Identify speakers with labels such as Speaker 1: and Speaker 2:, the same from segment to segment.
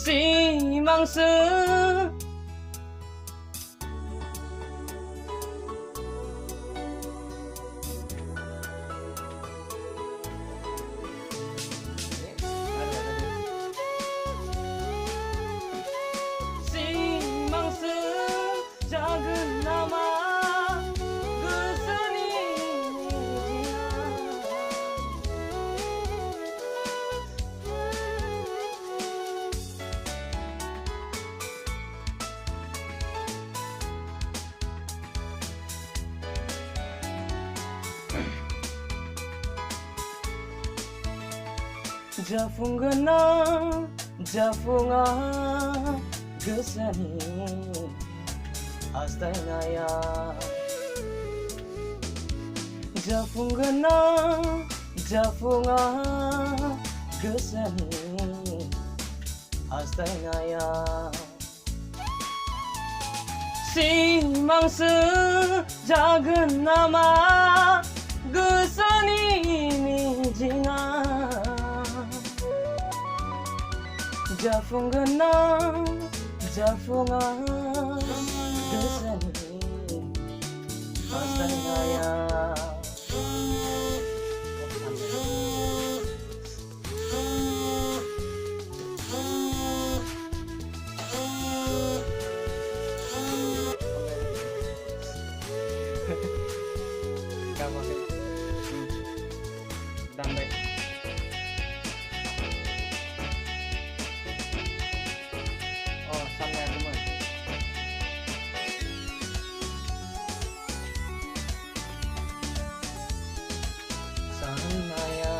Speaker 1: Simangsa Simangsa jagat nama gesani Jafungana jafunga gesani astangaya Jafungana jafunga gesani astangaya Simangsa jagat nama gesani mijina Jafungana jafunga gesani astangaya Damai Oh, sama teman. Sanaya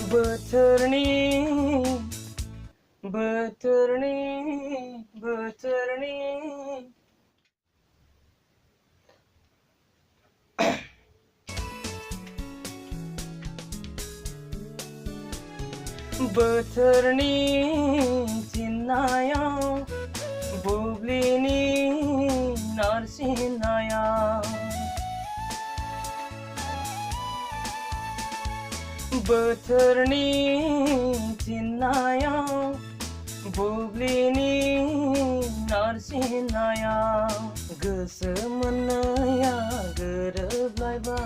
Speaker 1: Beterni Beterni Beterni Beterni cinaya Bublini narsinaya Beterni cinaya Bublini narsinaya Gesemenaya gereblaiba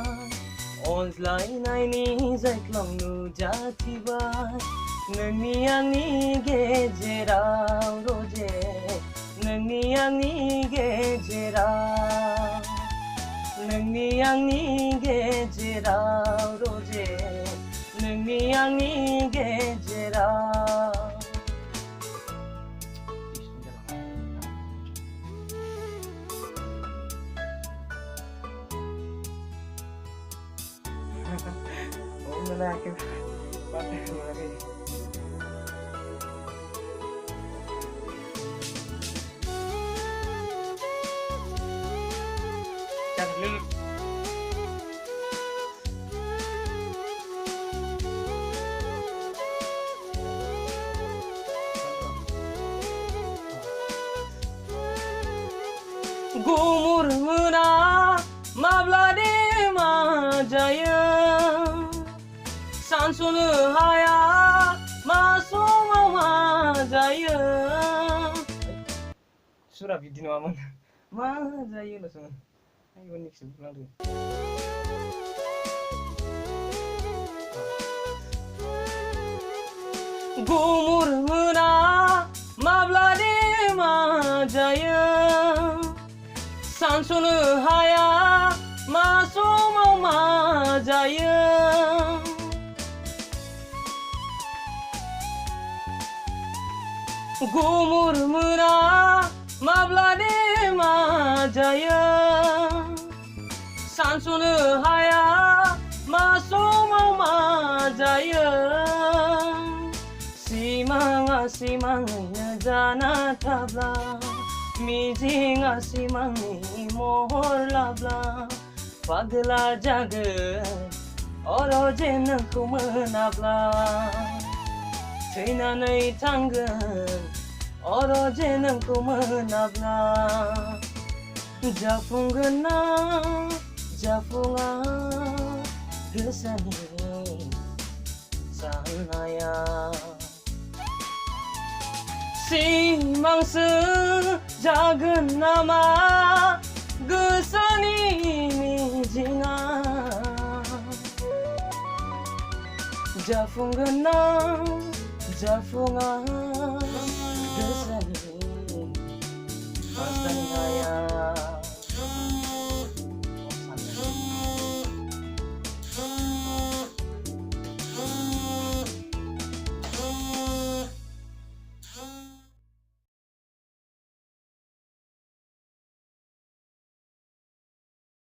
Speaker 1: Onslainayni zaiklangnu jatiba Nani ani gejera roje Nani ani gejera Nani ani gejera roje Nani ani gejera Oh, lalaki. Bakit lalaki? Lulu. Gumur muna mablade majaya Sansun haya masuma majaya Surah bidin waman majaya langsung Ayo next pulang dulu. Gumur muna mablade majaya Sansun haya masuma majaya Gumur muna mablade majaya Sansun haya masuma majaya Simangnya jana tabla Mijinga simangi mohor labla Pagla jagat oro jen kumanabla Tina nai tangan oro jen kumanabla Jafungana jafunga gesani 하나야 희망스 작은 나마 그 선이 지나 자풍근나 자풍아 그 선이 아산나야